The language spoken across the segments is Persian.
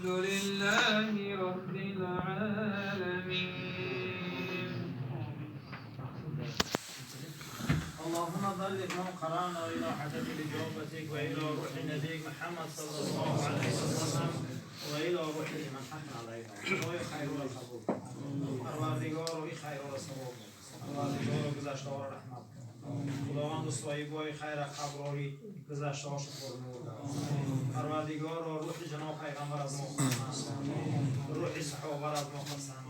لله رب العالمين. اللهم بلغ من قرانا إلى حدث إجابتك وإلى روح نبيك محمد صلى الله عليه وسلم وإلى روح من حق عليها وهي خير القبول پروردگار و خیر و ثواب پروردگار و گذشته ها رحمت خداوند و صایبای خیر قبراری گذشته هاش فرمود پروردگار و روح جناب پیغمبر از ما خواستند روح صحابه از ما خواستند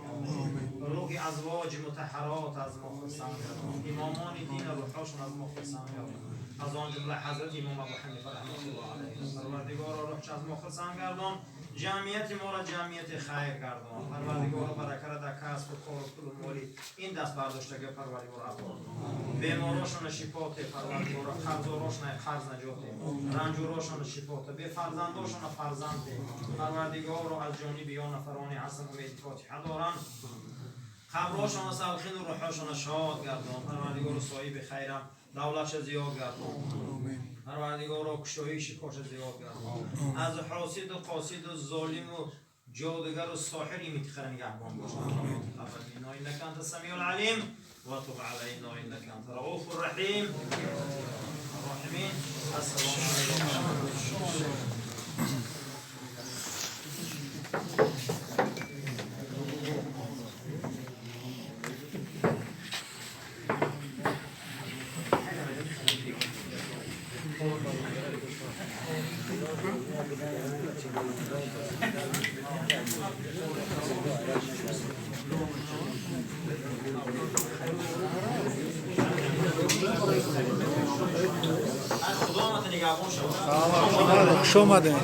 روح ازواج مطهرات از ما خواستند امامان دین روحشون از ما خواستند از آن جمله حضرت امام ابو حنیفه رحمه الله علیه پروردگار و روحش از ما خواستند گردان جمعیت ما را جمعیت خیر گردان پروردگار برکت در کسب و کار و طول مولی این دست برداشتگی پروردگار عطا بیماراشون شفات پروردگار قرضاراشون قرض نجات رنجوراشون شفات به فرزنداشون فرزند پروردگار را از جانب یا نفران حسن امید فاتحه دارن قبراشون سلخین و روحاشون شاد گردان پروردگار صاحب خیرم دولتش زیاد گردان پروردگار را کشایی شکاش زیاد گردان از حاسد و قاسد و ظالم و جادوگر و ساحری میتخرن نگهبان باشند تقبل منا انک انت السمیع العلیم و تب علینا انک انت الرؤوف الرحیم الراحمین. السلام علیکم. خوش آمدین.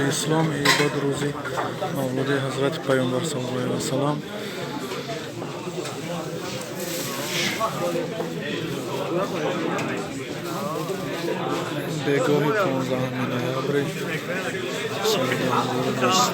اسلام عباد روزی مولود حضرت پیامبر صلی الله علیه و سلام بگاه 15 نوامبر سال 2020.